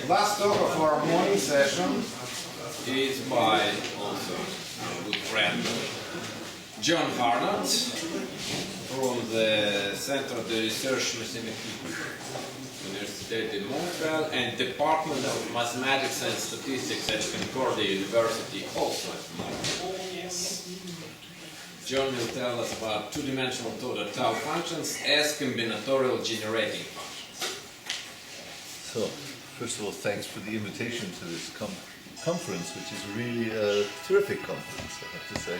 Last talk of our morning session is by also our good friend John Harnad from the Center de Recherche Mathématique, Université de Montréal, and Department of Mathematics and Statistics at Concordia University, also at Montreal. John will tell us about two-dimensional Toda tau functions as combinatorial generating functions. So, first of all, thanks for the invitation to this conference, which is really a terrific conference, I have to say.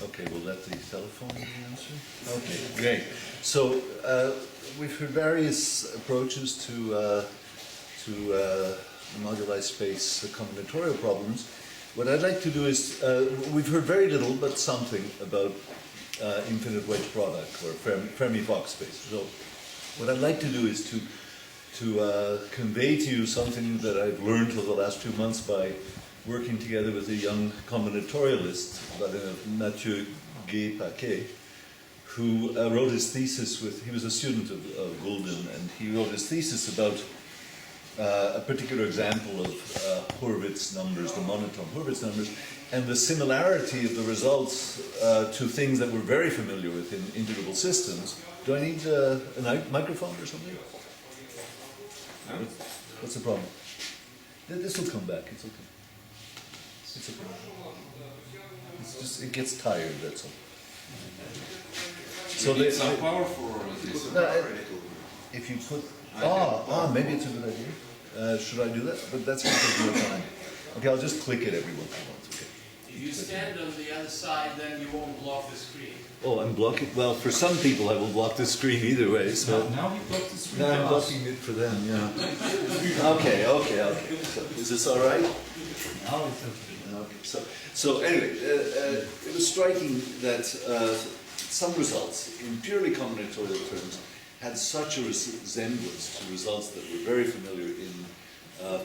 Okay, we'll let the telephone answer. Okay, great. So, we've heard various approaches to the moduli space combinatorial problems. What I'd like to do is, we've heard very little, but something about infinite wedge product or Fermi-Fock space. So what I'd like to do is to convey to you something that I've learned over the last 2 months by working together with a young combinatorialist by the name of Mathieu Gay-Paquet, who wrote his thesis he was a student of Gulden, and he wrote his thesis about a particular example of Hurwitz numbers, the monotone Hurwitz numbers, and the similarity of the results to things that we're very familiar with in integrable systems. Do I need a microphone or something? No. What's the problem? This will come back. It's okay. It's okay. It's just, it gets tired, that's all. So there's some power for this. If you put... maybe it's a good idea. Should I do that? But that's going to take more time. Okay, I'll just click it every once in a while. Okay. If you stand on the other side, then you won't block the screen. Oh, I'm blocking. Well, for some people, I will block the screen either way. So now you block the screen. No, I'm blocking it for them. Yeah. Okay. So, is this all right? Now it's okay. Okay. So anyway, it was striking that some results in purely combinatorial terms had such a resemblance to results that were very familiar in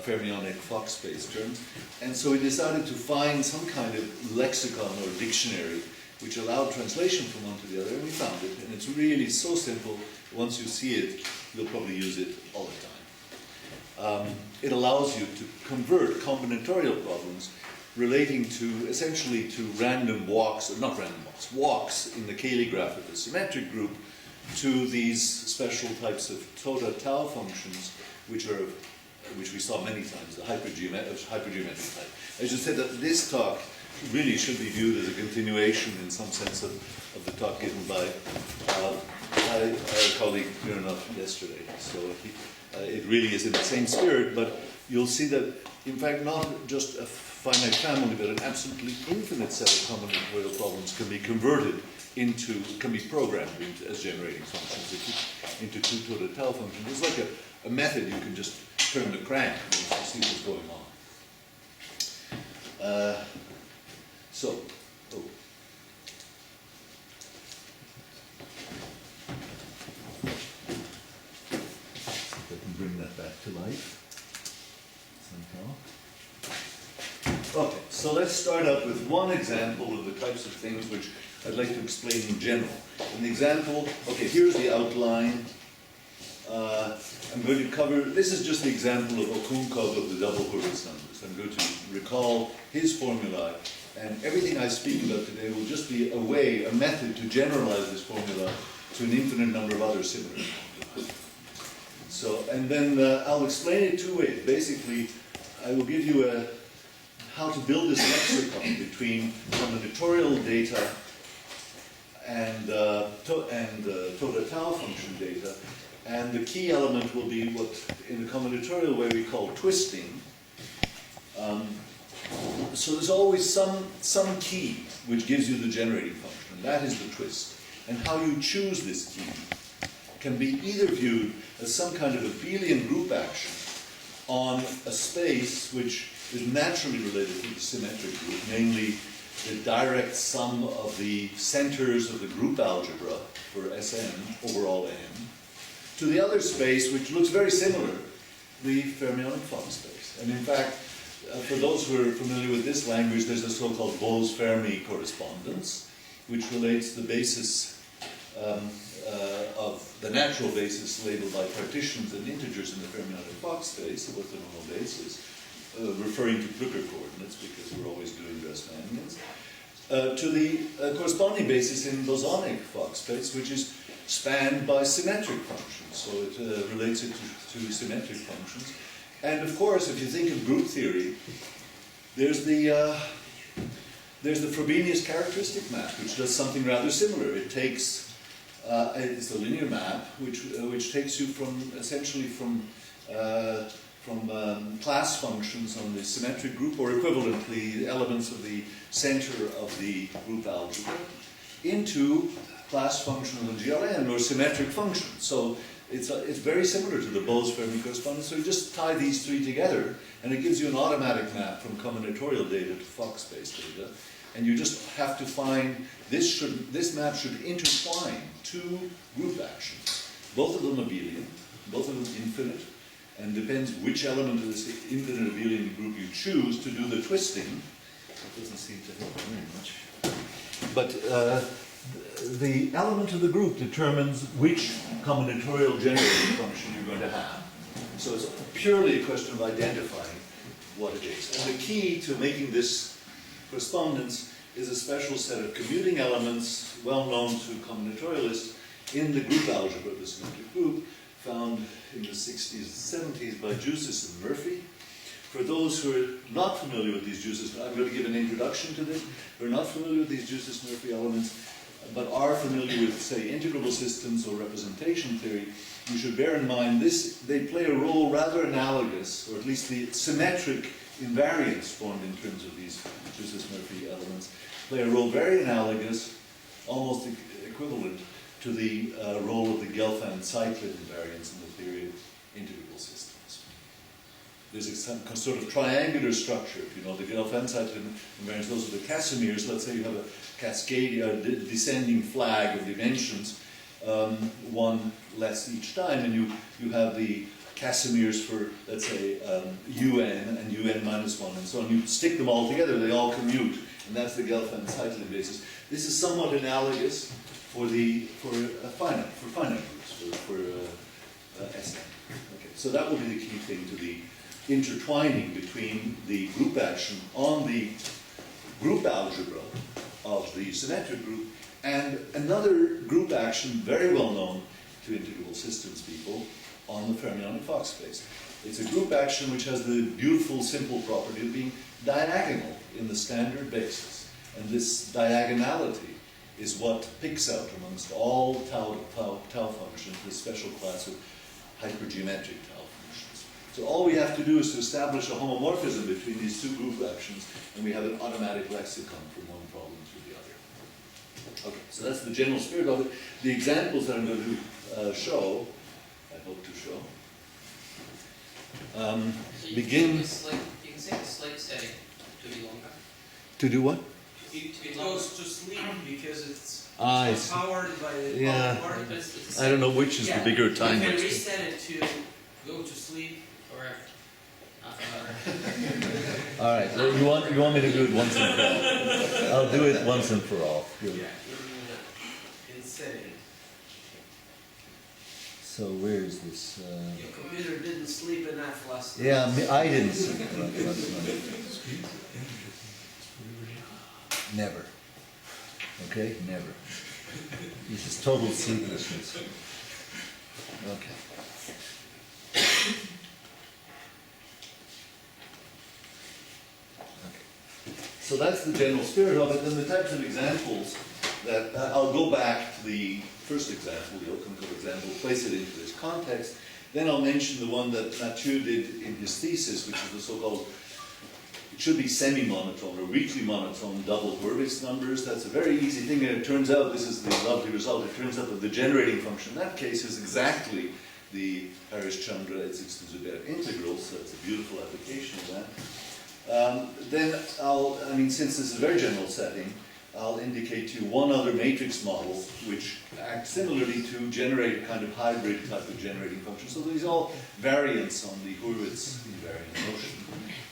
fermionic Fock space terms, and so we decided to find some kind of lexicon or dictionary which allowed translation from one to the other, and we found it, and it's really so simple. Once you see it, you'll probably use it all the time. It allows you to convert combinatorial problems relating to, essentially, to random walks, or not random walks in the Cayley graph of the symmetric group, to these special types of Toda tau functions, which we saw many times, the hypergeometric type. I should say that this talk really should be viewed as a continuation, in some sense, of the talk given by our colleague Björnov yesterday. So it really is in the same spirit, but you'll see that, in fact, not just a finite family, but an absolutely infinite set of combinatorial problems can be converted can be programmed as generating functions into two Toda tau functions. It's like a method you can just turn the crank to see what's going on. See if I can bring that back to life somehow. Okay, so let's start out with one example of the types of things which I'd like to explain in general. An example, okay, here's the outline. I'm going to cover, this is just the example of Okunkov of the double Hurwitz numbers. I'm going to recall his formula, and everything I speak about today will just be a method to generalize this formula to an infinite number of other similar formulas. So, and then I'll explain it two ways. Basically, I will give you how to build this lexicon between combinatorial data and Toda tau function data, and the key element will be what in the combinatorial way we call twisting. So there's always some key which gives you the generating function, and that is the twist. And how you choose this key can be either viewed as some kind of abelian group action on a space which is naturally related to the symmetric group, namely the direct sum of the centers of the group algebra for Sn over all n, to the other space which looks very similar, the fermionic Fock space. And in fact, for those who are familiar with this language, there's a so-called Bose-Fermi correspondence, which relates the basis of the natural basis labeled by partitions and integers in the fermionic Fock space, the orthonormal basis, referring to Brooker coordinates because we're always doing Grassmannians, to the corresponding basis in bosonic Fock space, which is spanned by symmetric functions. So it relates it to symmetric functions. And of course, if you think of group theory, there's the Frobenius characteristic map, which does something rather similar. It takes it's a linear map which takes you from essentially from class functions on the symmetric group, or equivalently elements of the center of the group algebra, into class functions on GLN, or symmetric functions. So it's very similar to the Bose-Fermi correspondence. So you just tie these three together, and it gives you an automatic map from combinatorial data to Fock space data. And you just have to find, this map should intertwine two group actions. Both of them abelian, both of them infinite, and depends which element of this infinite abelian group you choose to do the twisting. That doesn't seem to help very much. But the element of the group determines which combinatorial generating function you're going to have. So it's purely a question of identifying what it is. And the key to making this correspondence is a special set of commuting elements, well known to combinatorialists, in the group algebra of the symmetric group, found in the 60s and 70s by Jusis and Murphy. For those who are not familiar with these Jusis, I'm going to give an introduction to this, who are not familiar with these Jusis-Murphy elements, but are familiar with, say, integrable systems or representation theory, you should bear in mind they play a role rather analogous, or at least the symmetric invariants formed in terms of these Jusis-Murphy elements play a role very analogous, almost equivalent to the role of the Gelfand-Cyclid invariants in the theory of integrable systems. There's a sort of triangular structure. If you know the Gelfand-Cyclid invariants, those are the Casimirs. Let's say you have a cascade, descending flag of dimensions, one less each time, and you have the Casimirs for, let's say, un and un minus 1, and so on. You stick them all together, they all commute, and that's the Gelfand-Cyclid basis. This is somewhat analogous for finite groups, for Sn. Okay, so that will be the key thing to the intertwining between the group action on the group algebra of the symmetric group and another group action very well known to integrable systems people on the fermionic Fock space. It's a group action which has the beautiful, simple property of being diagonal in the standard basis. And this diagonality is what picks out amongst all tau functions this special class of hypergeometric tau functions. So all we have to do is to establish a homomorphism between these two group actions, and we have an automatic lexicon from one problem to the other. Okay, so that's the general spirit of it. The examples that I'm going to show, I hope to show, So begin... you can set the sleep setting to be longer. To do what? It goes to sleep because it's I see. powered by the Yeah. power. But it's I don't know which is the bigger time. You can reset it to go to sleep forever. Half an All right, you want me to do it once and for all? I'll do it once and for all. Good. in setting. So where is this? Your computer didn't sleep enough last night. Yeah, I didn't sleep enough last night. Never. Okay, never. This is total sleeplessness. Okay. So that's the general spirit of it, and the types of examples that I'll go back to the first example, the Okonkov example, place it into this context. Then I'll mention the one that Mathieu did in his thesis, which is the so-called, it should be semi-monotone or weakly monotone double Hurwitz numbers. That's a very easy thing, and it turns out, this is the lovely result, it turns out that the generating function in that case is exactly the Harish-Chandra-Zubair integral, so that's a beautiful application of that. Then since this is a very general setting, I'll indicate to you one other matrix model which acts similarly to generate a kind of hybrid type of generating function. So these are all variants on the Hurwitz invariant notion,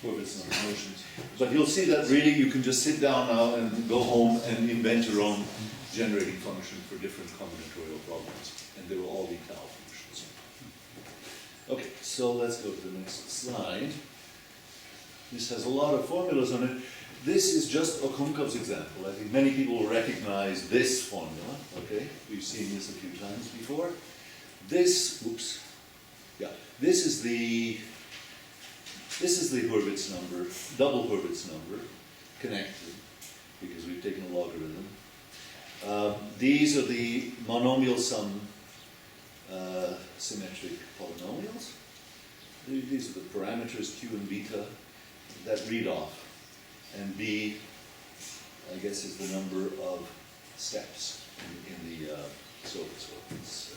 Hurwitz number notions. But you'll see that really you can just sit down now and go home and invent your own generating function for different combinatorial problems. they will all be tau functions. Okay, so let's go to the next slide. This has a lot of formulas on it. This is just Okunkov's example. I think many people will recognize this formula. Okay, we've seen this a few times before. This, oops, yeah, this is the Hurwitz number, double Hurwitz number, connected, because we've taken a logarithm. These are the monomial sum symmetric polynomials. These are the parameters q and beta that read off. And b, I guess, is the number of steps in the so it's,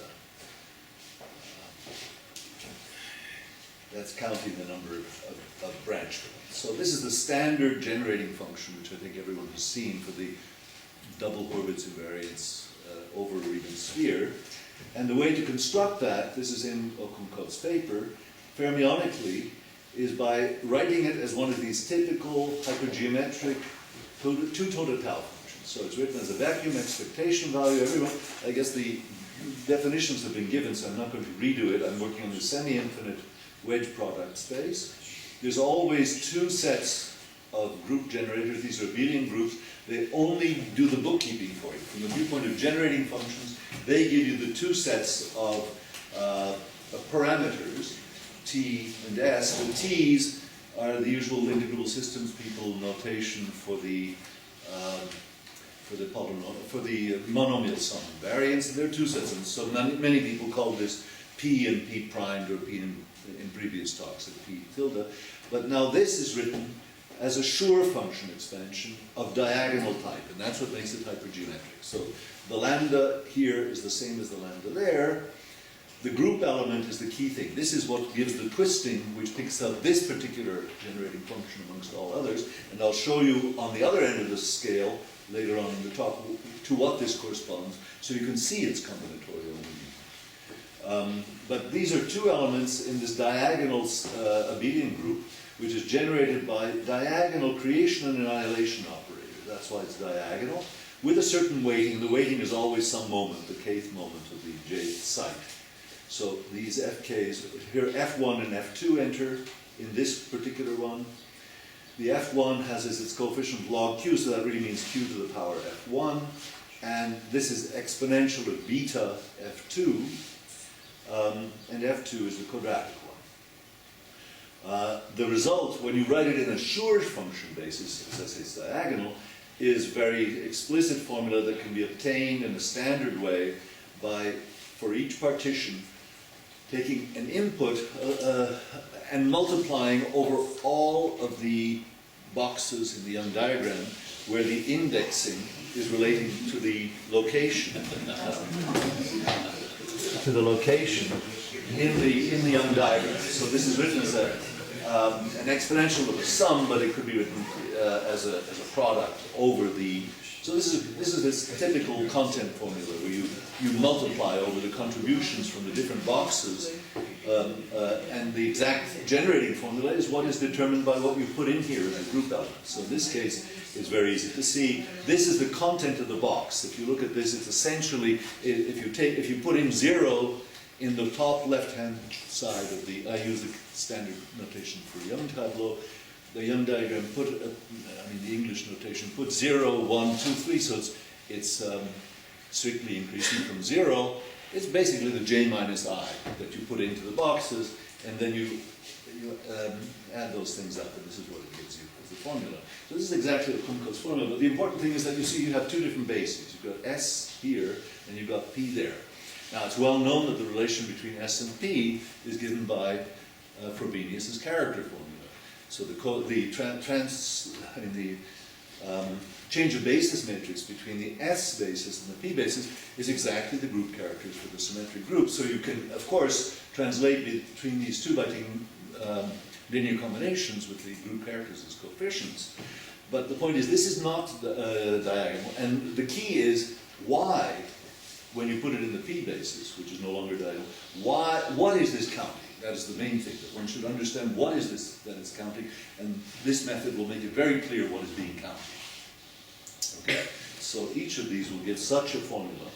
that's counting the number of branch points. So this is the standard generating function, which I think everyone has seen for the double Hurwitz invariance over a Riemann sphere. And the way to construct that, this is in Okunkov's paper, fermionically, is by writing it as one of these typical hypergeometric two Toda tau functions. So it's written as a vacuum expectation value. Everyone, I guess the definitions have been given, so I'm not going to redo it. I'm working on the semi-infinite wedge product space. There's always two sets of group generators. These are abelian groups. They only do the bookkeeping for you. From the viewpoint of generating functions, they give you the two sets of parameters, t and s. The t's are the usual integrable systems people notation for the monomial sum invariance. And there are two sets of them. So many people call this p and p primed, or p in previous talks at p tilde. But now this is written as a Schur function expansion of diagonal type, and that's what makes it hypergeometric. So the lambda here is the same as the lambda there. The group element is the key thing. This is what gives the twisting, which picks up this particular generating function amongst all others. And I'll show you on the other end of the scale later on in the talk to what this corresponds, so you can see its combinatorial meaning. But these are two elements in this diagonal abelian group, which is generated by diagonal creation and annihilation operator. That's why it's diagonal, with a certain weighting. The weighting is always some moment, the kth moment of the jth site. So these fk's, here f1 and f2 enter in this particular one. The f1 has as its coefficient log q, so that really means q to the power f1. And this is exponential of beta f2, and f2 is the quadratic one. The result, when you write it in a Schur function basis, as I say it's diagonal, is very explicit formula that can be obtained in a standard way by, for each partition, taking an input and multiplying over all of the boxes in the Young diagram where the indexing is relating to the location, in the Young diagram. So this is written as an exponential of a sum, but it could be written as a product over the. So this is this typical content formula where you multiply over the contributions from the different boxes, and the exact generating formula is what is determined by what you put in here in the group element. So in this case, it's very easy to see. This is the content of the box. If you look at this, it's essentially, if you put in 0 in the top left-hand side of the, I use the standard notation for Young tableau. The Young diagram the English notation put 0, 1, 2, 3, so it's strictly increasing from 0. It's basically the j minus I that you put into the boxes, and then you add those things up, and this is what it gives you as the formula. So this is exactly Okunkov's formula, but the important thing is that you see you have two different bases. You've got S here, and you've got P there. Now it's well known that the relation between S and P is given by Frobenius's character formula. So the change of basis matrix between the S basis and the P basis is exactly the group characters for the symmetric group. So you can, of course, translate between these two by taking linear combinations with the group characters as coefficients. But the point is, this is not diagonal. And the key is why, when you put it in the P basis, which is no longer diagonal, what is this counting? That is the main thing, that one should understand what is this that it's counting, and this method will make it very clear what is being counted. Okay? So each of these will give such a formula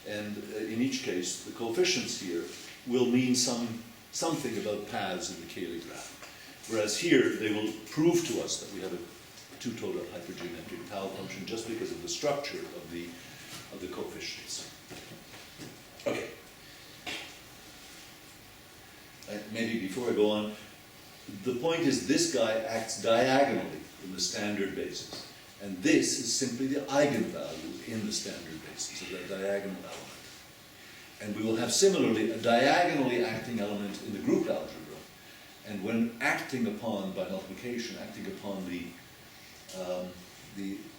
And in each case, the coefficients here will mean something about paths in the Cayley graph. Whereas here, they will prove to us that we have a two-Toda hypergeometric tau function just because of the structure of the coefficients. Okay. Maybe before I go on, the point is this guy acts diagonally in the standard basis. And this is simply the eigenvalue in the standard basis of that diagonal element. And we will have similarly a diagonally acting element in the group algebra. And when acting upon, by multiplication, acting upon the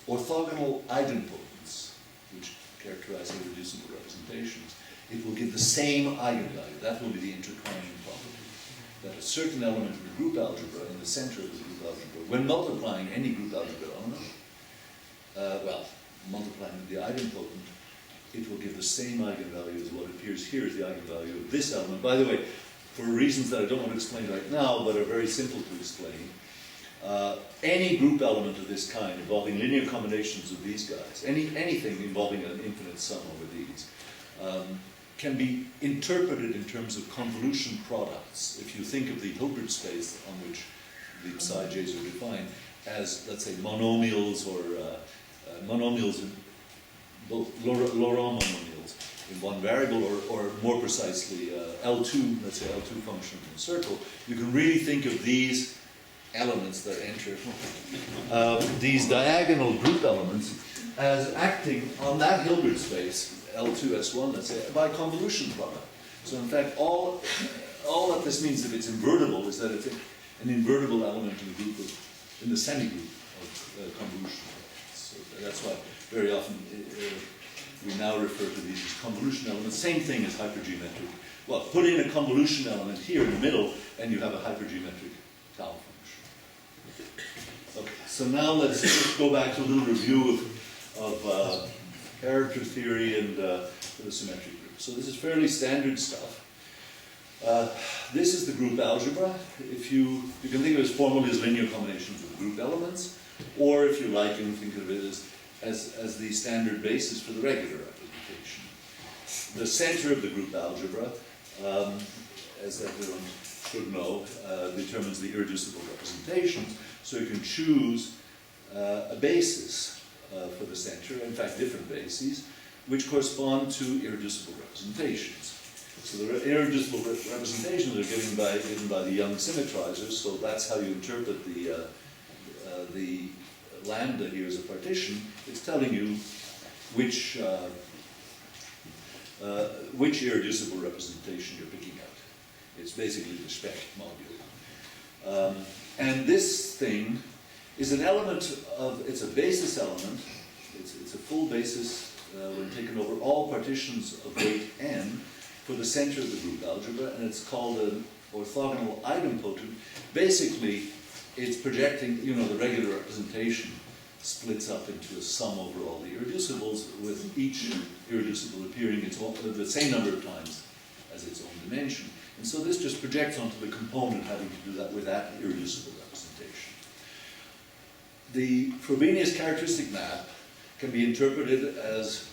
orthogonal idempotents, which characterize irreducible representations, it will give the same eigenvalue. That will be the intertwining property. That a certain element in the group algebra, in the center of the group algebra, when multiplying any group algebra element, multiplying the idempotent, it will give the same eigenvalue as what appears here as the eigenvalue of this element. By the way, for reasons that I don't want to explain right now, but are very simple to explain, any group element of this kind involving linear combinations of these guys, anything involving an infinite sum over these, can be interpreted in terms of convolution products. If you think of the Hilbert space on which the psi j's are defined as, let's say, monomials or monomials in both Laurent monomials in one variable, or more precisely L2, let's say L2 function in a circle, you can really think of these elements that enter, these diagonal group elements, as acting on that Hilbert space, L2, S1, let's say, by convolution product. So in fact, all that this means, if it's invertible, is that it's an invertible element in the group in the semigroup of convolution. So that's why very often we now refer to these as convolution elements. Same thing as hypergeometric. Well, put in a convolution element here in the middle, and you have a hypergeometric tau function. Okay, so now let's just go back to a little review of character theory and the symmetric group. So this is fairly standard stuff. This is the group algebra. If you can think of it as formally as linear combinations of group elements, or if you like, you can think of it as the standard basis for the regular representation. The center of the group algebra, as everyone should know, determines the irreducible representations. So you can choose a basis for the center, in fact different bases, which correspond to irreducible representations. So the irreducible representations are given by the Young symmetrizers, so that's how you interpret the lambda here as a partition. It's telling you which irreducible representation you're picking out. It's basically the spec module. And this thing is an element of, it's a basis element, it's a full basis when taken over all partitions of weight n for the center of the group algebra, and it's called an orthogonal idempotent. Basically, it's projecting, the regular representation splits up into a sum over all the irreducibles, with each irreducible appearing the same number of times as its own dimension. And so this just projects onto the component having to do that with that irreducible representation. The Frobenius characteristic map can be interpreted as